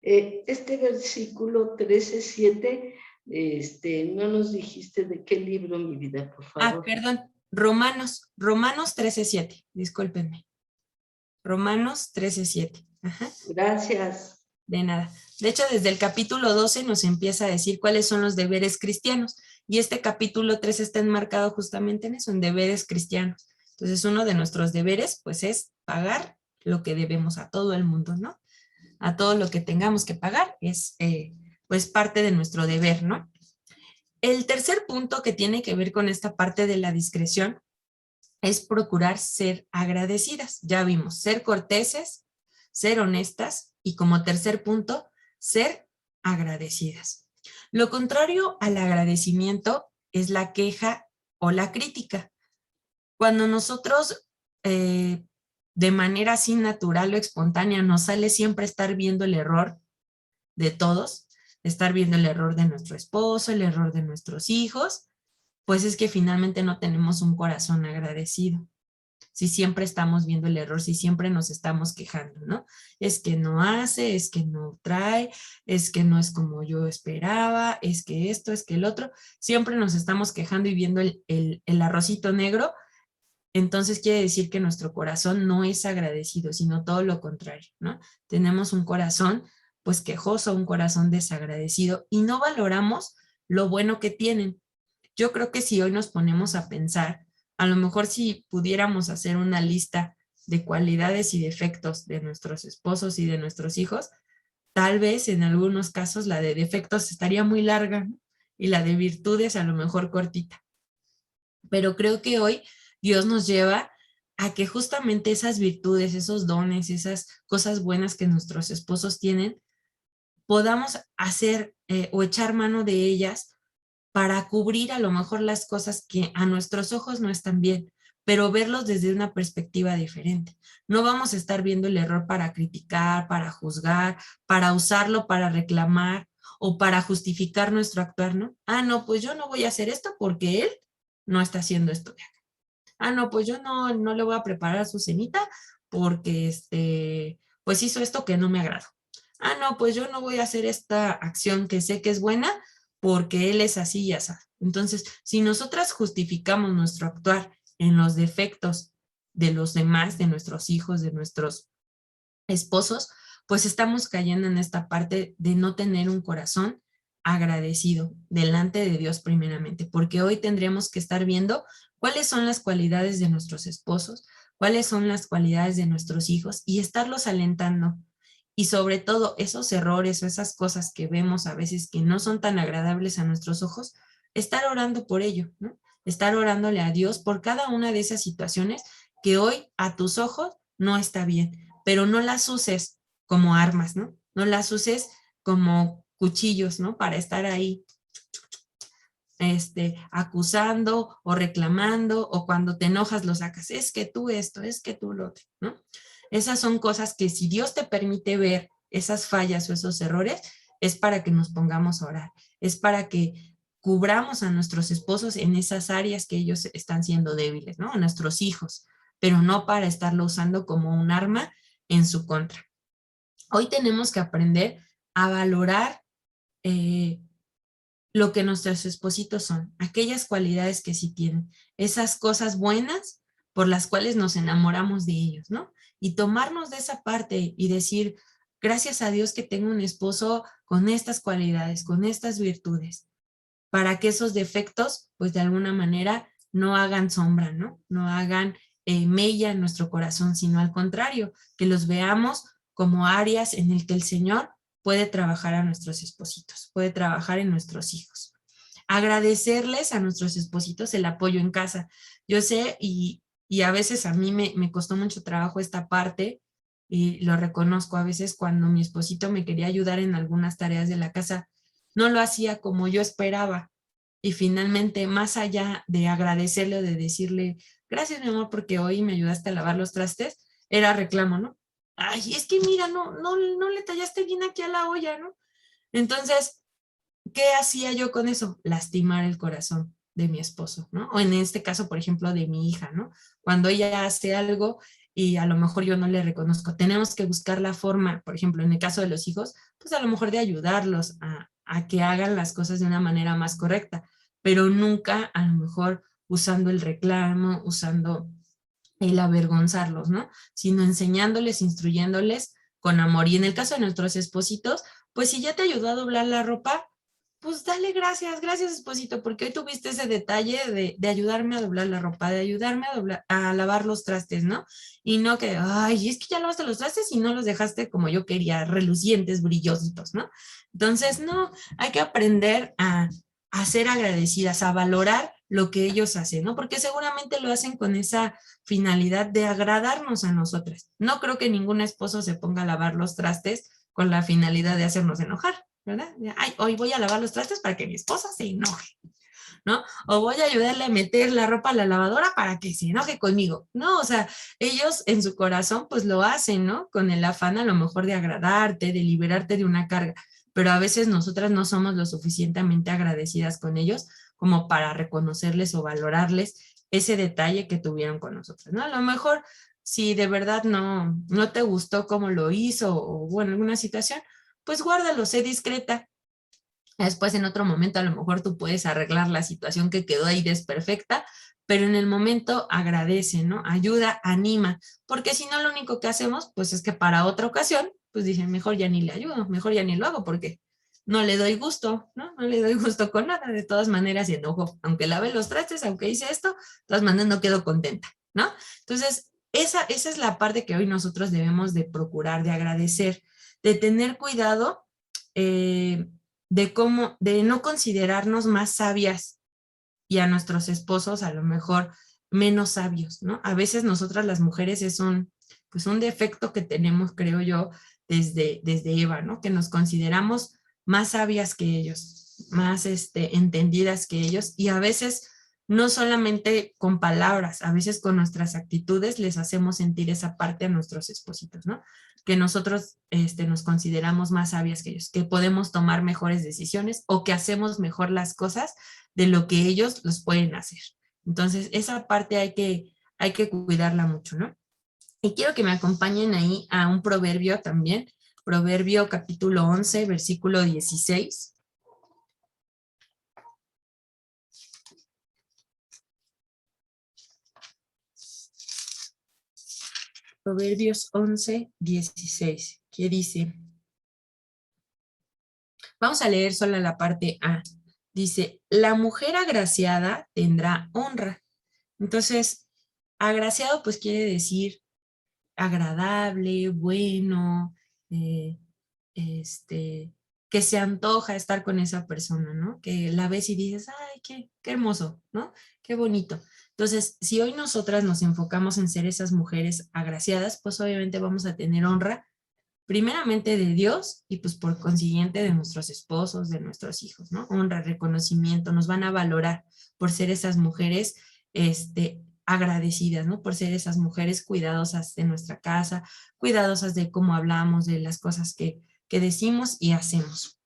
Este versículo 13:7, no nos dijiste de qué libro, mi vida, por favor. Perdón, Romanos 13:7, discúlpenme. Romanos 13:7. Ajá. Gracias. De nada. De hecho, desde el capítulo 12 nos empieza a decir cuáles son los deberes cristianos. Y este capítulo 13 está enmarcado justamente en eso, en deberes cristianos. Entonces, uno de nuestros deberes, pues, es pagar lo que debemos a todo el mundo, ¿no? A todo lo que tengamos que pagar es, pues, parte de nuestro deber, ¿no? El tercer punto que tiene que ver con esta parte de la discreción es procurar ser agradecidas. Ya vimos, ser corteses, ser honestas y como tercer punto, ser agradecidas. Lo contrario al agradecimiento es la queja o la crítica. Cuando nosotros de manera así natural o espontánea nos sale siempre estar viendo el error de todos, estar viendo el error de nuestro esposo, el error de nuestros hijos, pues es que finalmente no tenemos un corazón agradecido. Si siempre estamos viendo el error, si siempre nos estamos quejando, ¿no? Es que no hace, es que no trae, es que no es como yo esperaba, es que esto, es que el otro, siempre nos estamos quejando y viendo el arrocito negro, entonces quiere decir que nuestro corazón no es agradecido, sino todo lo contrario, ¿no? Tenemos un corazón pues quejoso, un corazón desagradecido y no valoramos lo bueno que tienen. Yo creo que si hoy nos ponemos a pensar, a lo mejor si pudiéramos hacer una lista de cualidades y defectos de nuestros esposos y de nuestros hijos, tal vez en algunos casos la de defectos estaría muy larga, ¿no? Y la de virtudes a lo mejor cortita. Pero creo que hoy Dios nos lleva a que justamente esas virtudes, esos dones, esas cosas buenas que nuestros esposos tienen, podamos hacer o echar mano de ellas para cubrir a lo mejor las cosas que a nuestros ojos no están bien, pero verlos desde una perspectiva diferente. No vamos a estar viendo el error para criticar, para juzgar, para usarlo para reclamar o para justificar nuestro actuar, ¿no? Ah, no, pues yo no voy a hacer esto porque él no está haciendo esto de acá. Ah, no, pues yo no le voy a preparar su cenita porque pues hizo esto que no me agradó. Ah, no, pues yo no voy a hacer esta acción que sé que es buena porque él es así y así. Entonces, si nosotras justificamos nuestro actuar en los defectos de los demás, de nuestros hijos, de nuestros esposos, pues estamos cayendo en esta parte de no tener un corazón agradecido delante de Dios primeramente, porque hoy tendríamos que estar viendo cuáles son las cualidades de nuestros esposos, cuáles son las cualidades de nuestros hijos y estarlos alentando. Y sobre todo esos errores o esas cosas que vemos a veces que no son tan agradables a nuestros ojos, estar orando por ello, ¿no? Estar orándole a Dios por cada una de esas situaciones que hoy a tus ojos no está bien, pero no las uses como armas, ¿no? No las uses como cuchillos, ¿no? Para estar ahí acusando o reclamando, o cuando te enojas lo sacas, es que tú esto, es que tú lo otro, ¿no? Esas son cosas que si Dios te permite ver esas fallas o esos errores, es para que nos pongamos a orar, es para que cubramos a nuestros esposos en esas áreas que ellos están siendo débiles, ¿no? A nuestros hijos, pero no para estarlo usando como un arma en su contra. Hoy tenemos que aprender a valorar eh, lo que nuestros espositos son, aquellas cualidades que sí tienen, esas cosas buenas por las cuales nos enamoramos de ellos, ¿no? Y tomarnos de esa parte y decir, gracias a Dios que tengo un esposo con estas cualidades, con estas virtudes, para que esos defectos, pues de alguna manera, no hagan sombra, ¿no? No hagan mella en nuestro corazón, sino al contrario, que los veamos como áreas en el que el Señor puede trabajar a nuestros espositos, puede trabajar en nuestros hijos. Agradecerles a nuestros espositos el apoyo en casa. Yo sé, y a veces a mí me costó mucho trabajo esta parte, y lo reconozco, a veces cuando mi esposito me quería ayudar en algunas tareas de la casa, no lo hacía como yo esperaba. Y finalmente, más allá de agradecerle o de decirle, gracias mi amor porque hoy me ayudaste a lavar los trastes, era reclamo, ¿no? Ay, es que mira, no le tallaste bien aquí a la olla, ¿no? Entonces, ¿qué hacía yo con eso? Lastimar el corazón de mi esposo, ¿no? O en este caso, por ejemplo, de mi hija, ¿no? Cuando ella hace algo y a lo mejor yo no le reconozco, tenemos que buscar la forma, por ejemplo, en el caso de los hijos, pues a lo mejor de ayudarlos a que hagan las cosas de una manera más correcta, pero nunca a lo mejor usando el reclamo, usando el avergonzarlos, ¿no? Sino enseñándoles, instruyéndoles con amor. Y en el caso de nuestros espositos, pues si ya te ayudó a doblar la ropa, pues dale gracias, gracias esposito, porque hoy tuviste ese detalle de ayudarme a doblar la ropa, de ayudarme a, a lavar los trastes, ¿no? Y no que, ay, es que ya lavaste los trastes y no los dejaste como yo quería, relucientes, brillositos, ¿no? Entonces, no, hay que aprender a ser agradecidas, a valorar lo que ellos hacen, ¿no? Porque seguramente lo hacen con esa finalidad de agradarnos a nosotras. No creo que ningún esposo se ponga a lavar los trastes con la finalidad de hacernos enojar, ¿verdad? Ay, hoy voy a lavar los trastes para que mi esposa se enoje, ¿no? O voy a ayudarle a meter la ropa a la lavadora para que se enoje conmigo. No, o sea, ellos en su corazón pues lo hacen, ¿no? Con el afán a lo mejor de agradarte, de liberarte de una carga, pero a veces nosotras no somos lo suficientemente agradecidas con ellos como para reconocerles o valorarles ese detalle que tuvieron con nosotros, ¿no? A lo mejor si de verdad no te gustó cómo lo hizo o bueno, alguna situación, pues guárdalo, sé discreta. Después en otro momento a lo mejor tú puedes arreglar la situación que quedó ahí desperfecta, pero en el momento agradece, ¿no? Ayuda, anima, porque si no lo único que hacemos pues es que para otra ocasión pues dicen mejor ya ni le ayudo, mejor ya ni lo hago porque no le doy gusto, ¿no? No le doy gusto con nada, de todas maneras y enojo, aunque lave los trastes, aunque hice esto, de todas maneras no quedo contenta, ¿no? Entonces, esa es la parte que hoy nosotros debemos de procurar, de agradecer, de tener cuidado de cómo, de no considerarnos más sabias y a nuestros esposos a lo mejor menos sabios, ¿no? A veces nosotras las mujeres es pues un defecto que tenemos, creo yo, desde Eva, ¿no? Que nos consideramos más sabias que ellos, más entendidas que ellos, y a veces no solamente con palabras, a veces con nuestras actitudes les hacemos sentir esa parte a nuestros espositos, ¿no? Que nosotros nos consideramos más sabias que ellos, que podemos tomar mejores decisiones o que hacemos mejor las cosas de lo que ellos los pueden hacer. Entonces, esa parte hay que cuidarla mucho, ¿no? Y quiero que me acompañen ahí a un proverbio también, Proverbio capítulo 11, versículo 16. Proverbios 11, 16, que dice, vamos a leer solo la parte A. Dice, la mujer agraciada tendrá honra. Entonces, agraciado pues quiere decir agradable, bueno, eh, que se antoja estar con esa persona, ¿no? Que la ves y dices, ay, qué hermoso, ¿no? Qué bonito. Entonces, si hoy nosotras nos enfocamos en ser esas mujeres agraciadas, pues obviamente vamos a tener honra, primeramente de Dios y pues por consiguiente de nuestros esposos, de nuestros hijos, ¿no? Honra, reconocimiento, nos van a valorar por ser esas mujeres, agradecidas, ¿no? Por ser esas mujeres cuidadosas de nuestra casa, cuidadosas de cómo hablamos, de las cosas que decimos y hacemos.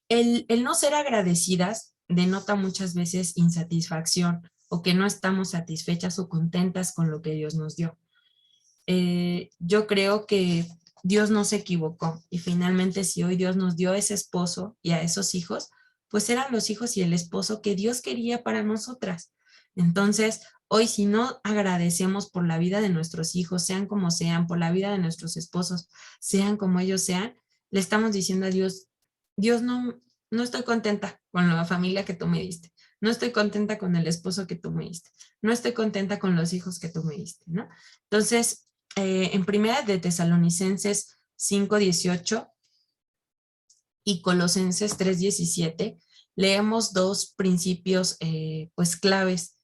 El no ser agradecidas denota muchas veces insatisfacción o que no estamos satisfechas o contentas con lo que Dios nos dio. Yo creo que Dios no se equivocó y finalmente si hoy Dios nos dio a ese esposo y a esos hijos, pues eran los hijos y el esposo que Dios quería para nosotras. Entonces, hoy si no agradecemos por la vida de nuestros hijos, sean como sean, por la vida de nuestros esposos, sean como ellos sean, le estamos diciendo a Dios, Dios no estoy contenta con la familia que tú me diste, no estoy contenta con el esposo que tú me diste, no estoy contenta con los hijos que tú me diste, ¿no? Entonces, en primera de Tesalonicenses 5:18 y Colosenses 3:17, leemos dos principios pues claves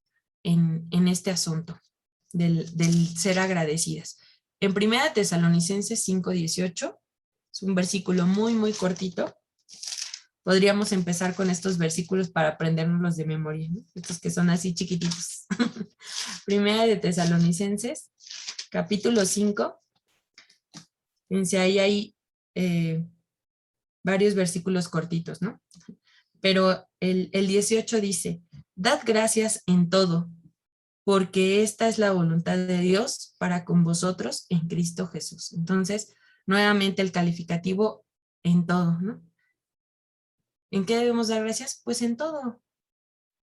en este asunto del ser agradecidas. En primera de Tesalonicenses 5:18, es un versículo muy cortito. Podríamos empezar con estos versículos para aprendernos de memoria, ¿no? Estos que son así chiquititos. Primera de Tesalonicenses, capítulo 5. Fíjense, ahí hay varios versículos cortitos, ¿no? Pero el 18 dice, dad gracias en todo, porque esta es la voluntad de Dios para con vosotros en Cristo Jesús. Entonces, nuevamente el calificativo en todo, ¿no? ¿En qué debemos dar gracias? Pues en todo.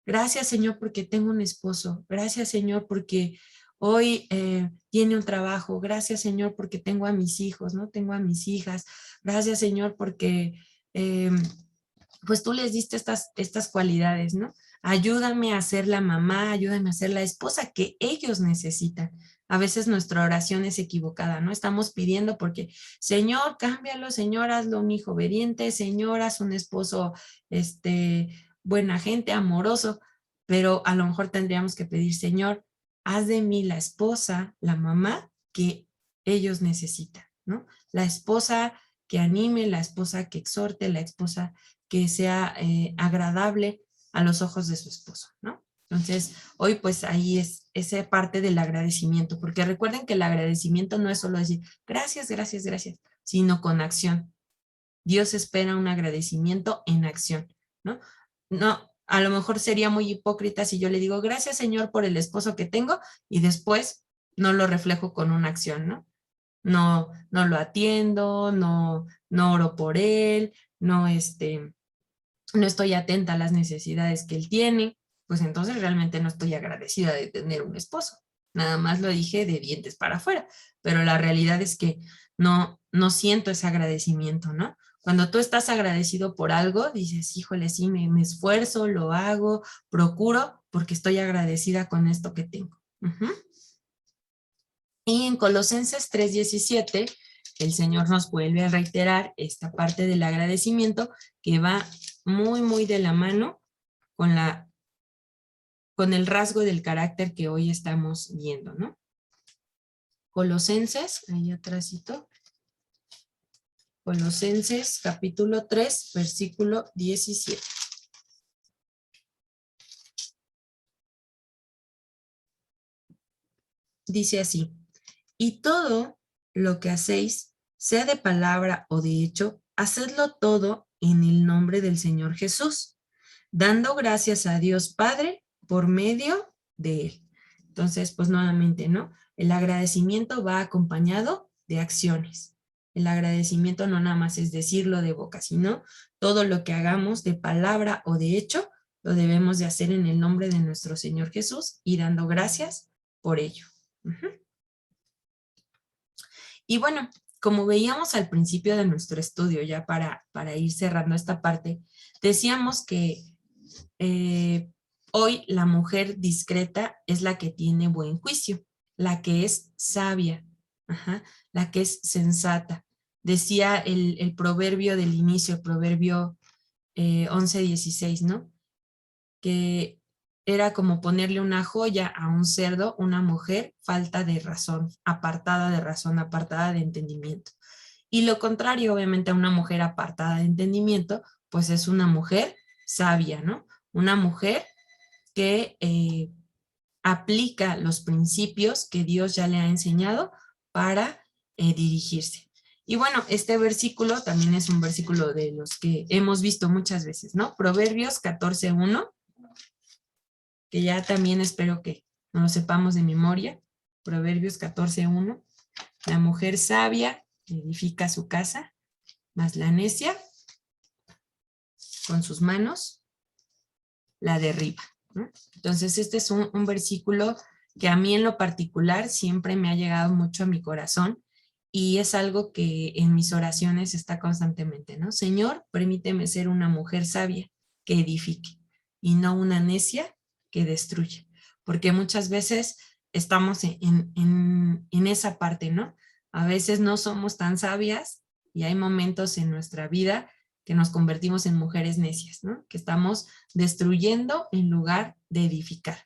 Gracias, Señor, porque tengo un esposo. Gracias, Señor, porque hoy tiene un trabajo. Gracias, Señor, porque tengo a mis hijos, ¿no? Tengo a mis hijas. Gracias, Señor, porque pues tú les diste estas cualidades, ¿no? Ayúdame a ser la mamá, ayúdame a ser la esposa que ellos necesitan. A veces nuestra oración es equivocada, ¿no? Estamos pidiendo porque, Señor, cámbialo, Señor, hazlo un hijo obediente, Señor, haz un esposo, buena gente, amoroso, pero a lo mejor tendríamos que pedir, Señor, haz de mí la esposa, la mamá que ellos necesitan, ¿no? La esposa que anime, la esposa que exhorte, la esposa que sea agradable a los ojos de su esposo, ¿no? Entonces, hoy pues ahí es esa parte del agradecimiento, porque recuerden que el agradecimiento no es solo decir gracias, gracias, gracias, sino con acción. Dios espera un agradecimiento en acción, ¿no? No, a lo mejor sería muy hipócrita si yo le digo gracias, Señor, por el esposo que tengo y después no lo reflejo con una acción, ¿no? No lo atiendo, no oro por él, no estoy atenta a las necesidades que él tiene, pues entonces realmente no estoy agradecida de tener un esposo. Nada más lo dije de dientes para afuera, pero la realidad es que no siento ese agradecimiento, ¿no? Cuando tú estás agradecido por algo, dices, híjole, sí, me esfuerzo, lo hago, procuro, porque estoy agradecida con esto que tengo. Y en Colosenses 3:17, el Señor nos vuelve a reiterar esta parte del agradecimiento que va muy de la mano con la con el rasgo del carácter que hoy estamos viendo, ¿no? Colosenses, ahí atrásito. Colosenses capítulo 3, versículo 17. Dice así: y todo lo que hacéis, sea de palabra o de hecho, hacedlo todo en el nombre del Señor Jesús, dando gracias a Dios Padre por medio de él. Entonces, pues nuevamente, ¿no? El agradecimiento va acompañado de acciones. El agradecimiento no nada más es decirlo de boca, sino todo lo que hagamos de palabra o de hecho, lo debemos de hacer en el nombre de nuestro Señor Jesús y dando gracias por ello. Y bueno, como veíamos al principio de nuestro estudio, ya para ir cerrando esta parte, decíamos que hoy la mujer discreta es la que tiene buen juicio, la que es sabia, la que es sensata. Decía el proverbio del inicio, el proverbio 11:16, ¿no? Que era como ponerle una joya a un cerdo, una mujer falta de razón, apartada de entendimiento. Y lo contrario, obviamente, a una mujer apartada de entendimiento, pues es una mujer sabia, ¿no? Una mujer que aplica los principios que Dios ya le ha enseñado para dirigirse. Y bueno, este versículo también es un versículo de los que hemos visto muchas veces, ¿no? Proverbios 14:1, que ya también espero que nos lo sepamos de memoria. Proverbios 14:1. La mujer sabia edifica su casa, mas la necia con sus manos la derriba, ¿no? Entonces este es un versículo que a mí en lo particular siempre me ha llegado mucho a mi corazón y es algo que en mis oraciones está constantemente, ¿no? Señor, permíteme ser una mujer sabia que edifique y no una necia que destruye, porque muchas veces estamos en esa parte, ¿no? A veces no somos tan sabias y hay momentos en nuestra vida que nos convertimos en mujeres necias, ¿no? Que estamos destruyendo en lugar de edificar.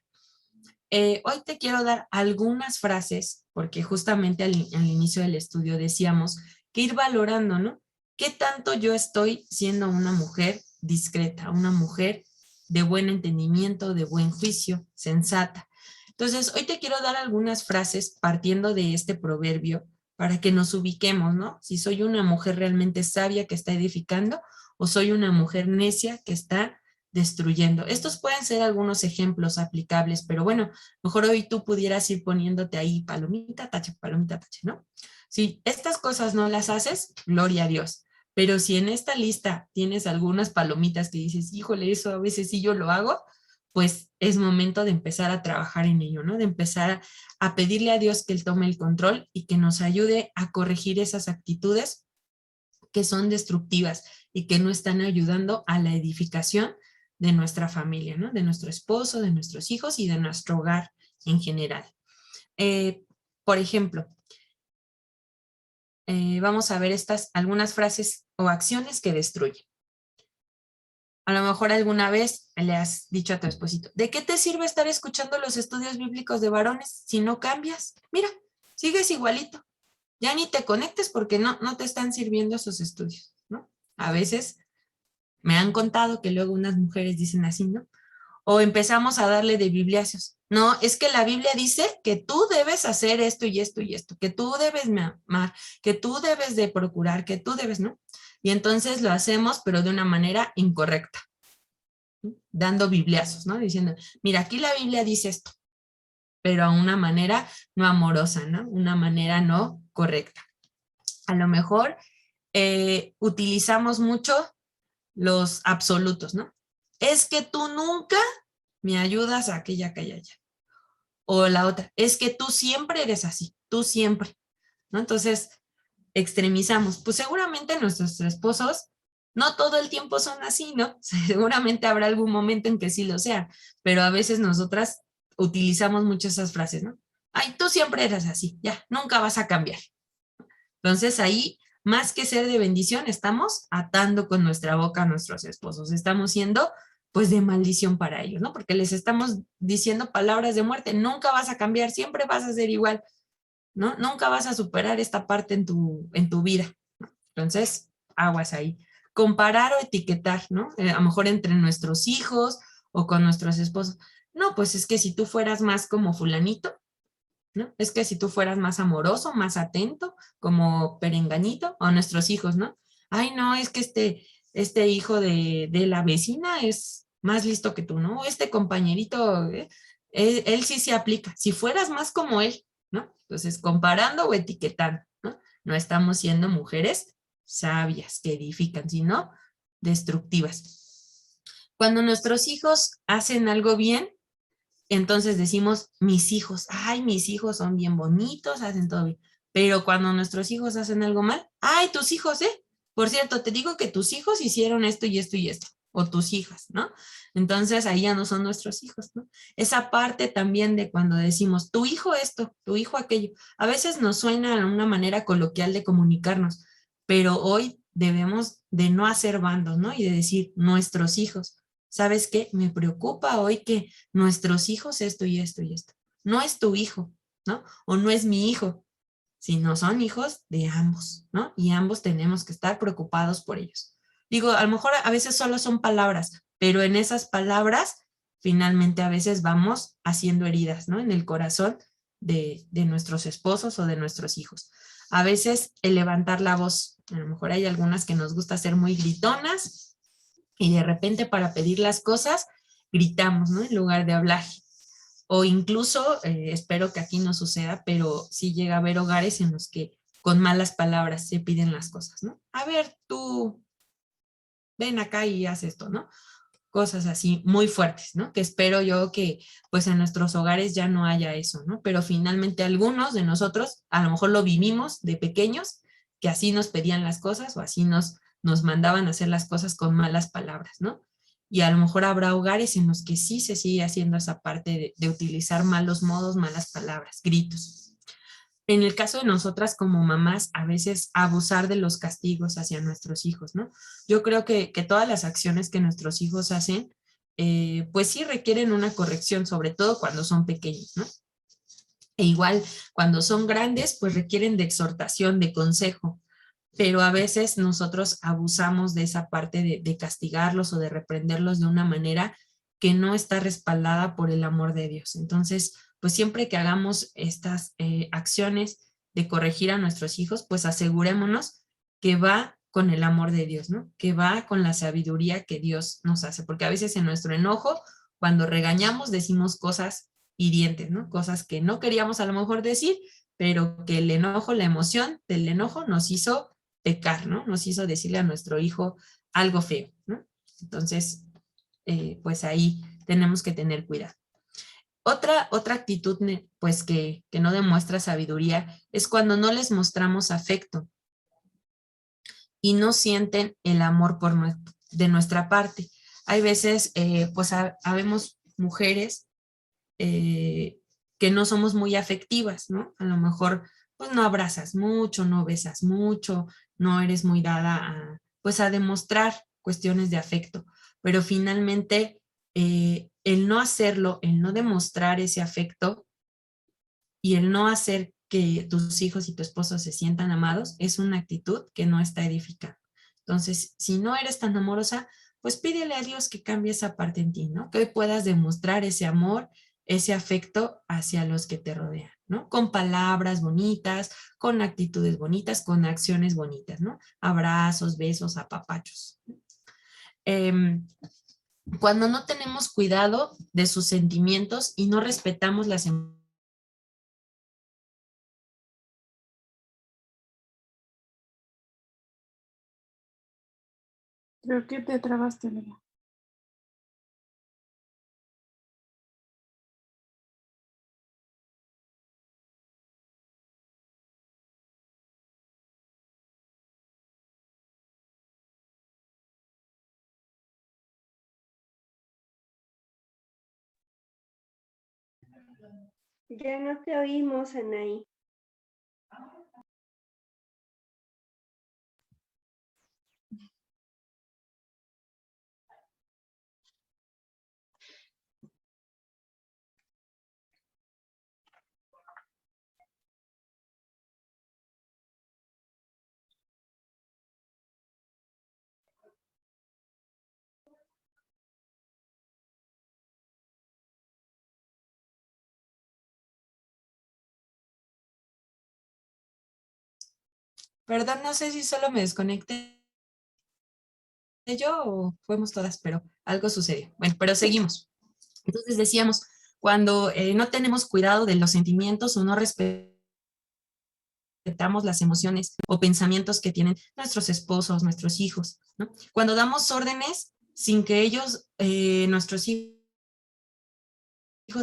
Hoy te quiero dar algunas frases, porque justamente al inicio del estudio decíamos que ir valorando, ¿no? ¿Qué tanto yo estoy siendo una mujer discreta, una mujer de buen entendimiento, de buen juicio, sensata? Entonces, hoy te quiero dar algunas frases partiendo de este proverbio para que nos ubiquemos, ¿no? Si soy una mujer realmente sabia que está edificando o soy una mujer necia que está destruyendo. Estos pueden ser algunos ejemplos aplicables, pero bueno, mejor hoy tú pudieras ir poniéndote ahí palomita, tache, ¿no? Si estas cosas no las haces, gloria a Dios. Pero si en esta lista tienes algunas palomitas que dices, híjole, eso a veces sí yo lo hago, pues es momento de empezar a trabajar en ello, ¿no? De empezar a pedirle a Dios que Él tome el control y que nos ayude a corregir esas actitudes que son destructivas y que no están ayudando a la edificación de nuestra familia, ¿no? De nuestro esposo, de nuestros hijos y de nuestro hogar en general. Por ejemplo, vamos a ver algunas frases o acciones que destruyen. A lo mejor alguna vez le has dicho a tu esposito, ¿de qué te sirve estar escuchando los estudios bíblicos de varones si no cambias? Mira, sigues igualito. Ya ni te conectes porque no te están sirviendo esos estudios, ¿no? A veces me han contado que luego unas mujeres dicen así, ¿no? O empezamos a darle de bibliazos. No, es que la Biblia dice que tú debes hacer esto y esto y esto, que tú debes amar, que tú debes de procurar, que tú debes, ¿no? Y entonces lo hacemos, pero de una manera incorrecta, ¿sí? Dando bibliazos, ¿no? Diciendo, mira, aquí la Biblia dice esto, pero a una manera no amorosa, ¿no? Una manera no correcta. A lo mejor utilizamos mucho los absolutos, ¿no? Es que tú nunca me ayudas a aquella. O la otra, es que tú siempre eres así, tú siempre, ¿no? Entonces, extremizamos. Pues seguramente nuestros esposos no todo el tiempo son así, ¿no? Seguramente habrá algún momento en que sí lo sean, pero a veces nosotras utilizamos mucho esas frases, ¿no? Ay, tú siempre eres así, ya, nunca vas a cambiar. Entonces ahí, más que ser de bendición, estamos atando con nuestra boca a nuestros esposos, estamos siendo pues de maldición para ellos, ¿no? Porque les estamos diciendo palabras de muerte, nunca vas a cambiar, siempre vas a ser igual, ¿no? Nunca vas a superar esta parte en tu vida, ¿no? Entonces, aguas ahí. Comparar o etiquetar, ¿no? A lo mejor entre nuestros hijos o con nuestros esposos. No, pues es que si tú fueras más como fulanito, ¿no? Es que si tú fueras más amoroso, más atento, como perenganito, o nuestros hijos, ¿no? Ay, no, es que este hijo de la vecina es más listo que tú, ¿no? Este compañerito, él sí se aplica. Si fueras más como él, ¿no? Entonces, comparando o etiquetando, ¿no? No estamos siendo mujeres sabias que edifican, sino destructivas. Cuando nuestros hijos hacen algo bien, entonces decimos, mis hijos, ay, mis hijos son bien bonitos, hacen todo bien. Pero cuando nuestros hijos hacen algo mal, ay, tus hijos, ¿eh? Por cierto, te digo que tus hijos hicieron esto y esto y esto, o tus hijas, ¿no? Entonces ahí ya no son nuestros hijos, ¿no? Esa parte también de cuando decimos, tu hijo esto, tu hijo aquello, a veces nos suena una manera coloquial de comunicarnos, pero hoy debemos de no hacer bandos, ¿no? Y de decir, nuestros hijos. ¿Sabes qué? Me preocupa hoy que nuestros hijos esto y esto y esto. No es tu hijo, ¿no? O no es mi hijo, sino son hijos de ambos, ¿no? Y ambos tenemos que estar preocupados por ellos. Digo, a lo mejor a veces solo son palabras, pero en esas palabras finalmente a veces vamos haciendo heridas, ¿no? En el corazón de nuestros esposos o de nuestros hijos. A veces el levantar la voz, a lo mejor hay algunas que nos gusta ser muy gritonas y de repente para pedir las cosas gritamos, ¿no? En lugar de hablar. O incluso, espero que aquí no suceda, pero sí llega a haber hogares en los que con malas palabras se piden las cosas, ¿no? A ver, tú ven acá y haz esto, ¿no? Cosas así muy fuertes, ¿no? Que espero yo que pues en nuestros hogares ya no haya eso, ¿no? Pero finalmente algunos de nosotros a lo mejor lo vivimos de pequeños, que así nos pedían las cosas o así nos mandaban a hacer las cosas con malas palabras, ¿no? Y a lo mejor habrá hogares en los que sí se sigue haciendo esa parte de utilizar malos modos, malas palabras, gritos. En el caso de nosotras como mamás, a veces abusar de los castigos hacia nuestros hijos, ¿no? Yo creo que todas las acciones que nuestros hijos hacen, pues sí requieren una corrección, sobre todo cuando son pequeños, ¿no? E igual, cuando son grandes, pues requieren de exhortación, de consejo, pero a veces nosotros abusamos de esa parte de castigarlos o de reprenderlos de una manera que no está respaldada por el amor de Dios. Entonces, pues siempre que hagamos estas acciones de corregir a nuestros hijos, pues asegurémonos que va con el amor de Dios, ¿no? Que va con la sabiduría que Dios nos hace, porque a veces en nuestro enojo, cuando regañamos, decimos cosas hirientes, ¿no? Cosas que no queríamos a lo mejor decir, pero que el enojo, la emoción del enojo nos hizo pecar, ¿no? Nos hizo decirle a nuestro hijo algo feo, ¿no? Entonces, pues ahí tenemos que tener cuidado. Otra actitud, pues que no demuestra sabiduría es cuando no les mostramos afecto y no sienten el amor de nuestra parte. Hay veces, pues habemos mujeres que no somos muy afectivas, ¿no? A lo mejor, pues no abrazas mucho, no besas mucho, no eres muy dada a, pues a demostrar cuestiones de afecto, pero finalmente el no hacerlo, el no demostrar ese afecto y el no hacer que tus hijos y tu esposo se sientan amados es una actitud que no está edificando. Entonces, si no eres tan amorosa, pues pídele a Dios que cambie esa parte en ti, ¿no? Que hoy puedas demostrar ese amor, ese afecto hacia los que te rodean, ¿no? Con palabras bonitas, con actitudes bonitas, con acciones bonitas, ¿no? Abrazos, besos, apapachos. Em, Cuando no tenemos cuidado de sus sentimientos y no respetamos las emociones, Creo que te trabaste, Mela. Ya no te oímos, Anaí. Perdón, no sé si solo me desconecté yo o fuimos todas, pero algo sucedió. Bueno, pero seguimos. Entonces decíamos, cuando no tenemos cuidado de los sentimientos o no respetamos las emociones o pensamientos que tienen nuestros esposos, nuestros hijos, ¿no? Cuando damos órdenes sin que ellos, nuestros hijos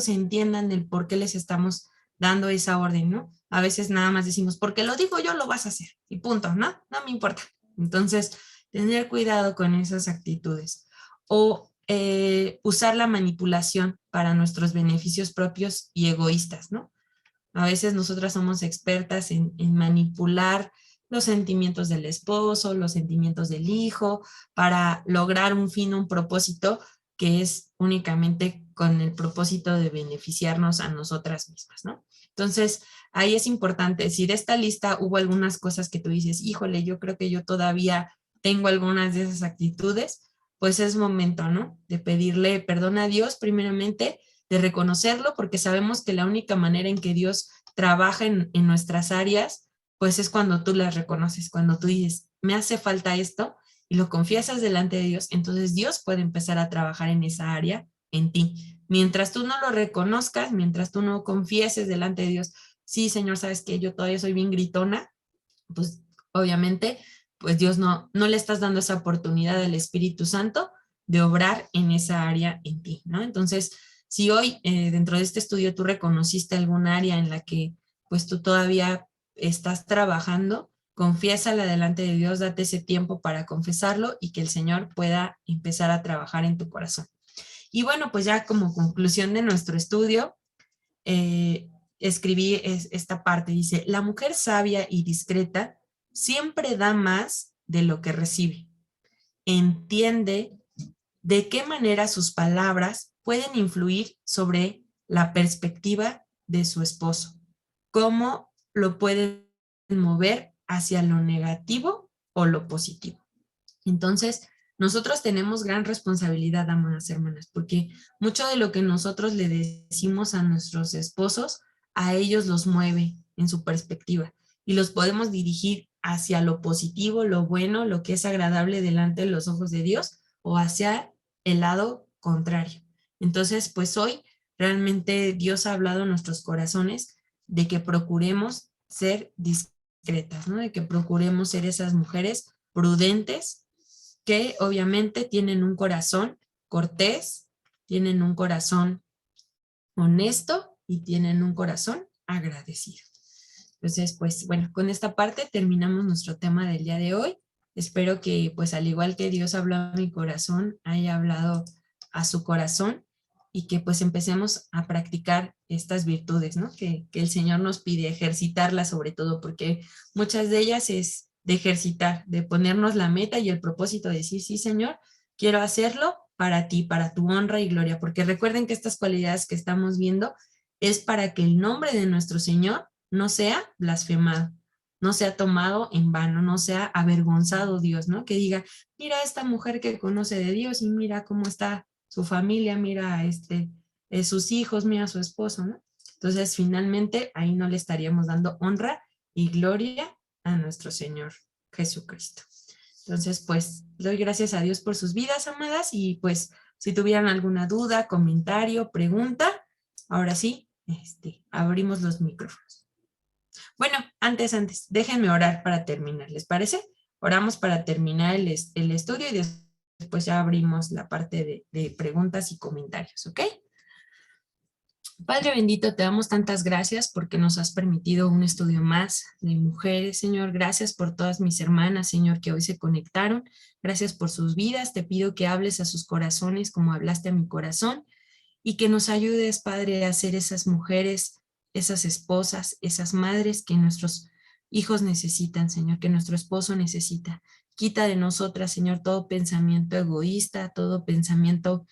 entiendan el por qué les estamos dando esa orden, ¿no? A veces nada más decimos, porque lo digo yo, lo vas a hacer, y punto, ¿no? No me importa. Entonces, tener cuidado con esas actitudes. O usar la manipulación para nuestros beneficios propios y egoístas, ¿no? A veces nosotras somos expertas en manipular los sentimientos del esposo, los sentimientos del hijo, para lograr un fin, un propósito que es únicamente con el propósito de beneficiarnos a nosotras mismas, ¿no? Entonces, ahí es importante, si de esta lista hubo algunas cosas que tú dices, híjole, yo creo que yo todavía tengo algunas de esas actitudes, pues es momento, ¿no? De pedirle perdón a Dios primeramente, de reconocerlo, porque sabemos que la única manera en que Dios trabaja en nuestras áreas, pues es cuando tú las reconoces, cuando tú dices, me hace falta esto, y lo confiesas delante de Dios, entonces Dios puede empezar a trabajar en esa área en ti. Mientras tú no lo reconozcas, mientras tú no confieses delante de Dios, sí, Señor, sabes que yo todavía soy bien gritona, pues obviamente, pues Dios no le estás dando esa oportunidad al Espíritu Santo de obrar en esa área en ti, ¿no? Entonces, si hoy dentro de este estudio tú reconociste algún área en la que pues tú todavía estás trabajando, confiésala delante de Dios, date ese tiempo para confesarlo y que el Señor pueda empezar a trabajar en tu corazón. Y bueno, pues ya como conclusión de nuestro estudio, eh, escribí esta parte, dice, la mujer sabia y discreta siempre da más de lo que recibe. Entiende de qué manera sus palabras pueden influir sobre la perspectiva de su esposo, cómo lo pueden mover hacia lo negativo o lo positivo. Entonces, nosotros tenemos gran responsabilidad, amadas hermanas, porque mucho de lo que nosotros le decimos a nuestros esposos, a ellos los mueve en su perspectiva y los podemos dirigir hacia lo positivo, lo bueno, lo que es agradable delante de los ojos de Dios o hacia el lado contrario. Entonces, pues hoy realmente Dios ha hablado en nuestros corazones de que procuremos ser discretas, ¿no? De que procuremos ser esas mujeres prudentes que obviamente tienen un corazón cortés, tienen un corazón honesto y tienen un corazón agradecido. Entonces, pues bueno, con esta parte terminamos nuestro tema del día de hoy. Espero que, pues al igual que Dios habló a mi corazón, haya hablado a su corazón y que pues empecemos a practicar estas virtudes, ¿no? Que el Señor nos pide ejercitarlas sobre todo, porque muchas de ellas es de ejercitar, de ponernos la meta y el propósito de decir, sí, Señor, quiero hacerlo para ti, para tu honra y gloria, porque recuerden que estas cualidades que estamos viendo es para que el nombre de nuestro Señor no sea blasfemado, no sea tomado en vano, no sea avergonzado Dios, ¿no? Que diga, mira esta mujer que conoce de Dios y mira cómo está su familia, mira sus hijos, mira su esposo, ¿no? Entonces, finalmente, ahí no le estaríamos dando honra y gloria a nuestro Señor Jesucristo. Entonces, pues, doy gracias a Dios por sus vidas, amadas, y pues, si tuvieran alguna duda, comentario, pregunta, ahora sí, abrimos los micrófonos. Bueno, antes, déjenme orar para terminar, ¿les parece? Oramos para terminar el estudio y después ya abrimos la parte de preguntas y comentarios, ¿ok? Padre bendito, te damos tantas gracias porque nos has permitido un estudio más de mujeres, Señor. Gracias por todas mis hermanas, Señor, que hoy se conectaron. Gracias por sus vidas. Te pido que hables a sus corazones como hablaste a mi corazón y que nos ayudes, Padre, a ser esas mujeres, esas esposas, esas madres que nuestros hijos necesitan, Señor, que nuestro esposo necesita. Quita de nosotras, Señor, todo pensamiento egoísta, todo pensamiento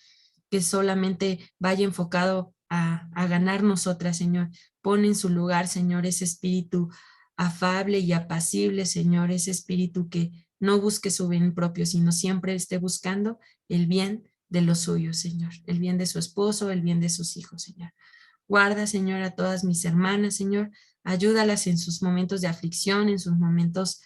que solamente vaya enfocado a ganar nosotras, Señor. Pon en su lugar, Señor, ese espíritu afable y apacible, Señor, ese espíritu que no busque su bien propio, sino siempre esté buscando el bien de los suyos, Señor, el bien de su esposo, el bien de sus hijos, Señor. Guarda, Señor, a todas mis hermanas, Señor, ayúdalas en sus momentos de aflicción, en sus momentos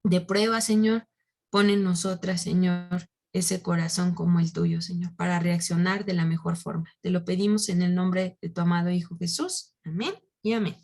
de prueba, Señor. Pon en nosotras, Señor, ese corazón como el tuyo, Señor, para reaccionar de la mejor forma. Te lo pedimos en el nombre de tu amado Hijo Jesús. Amén y amén.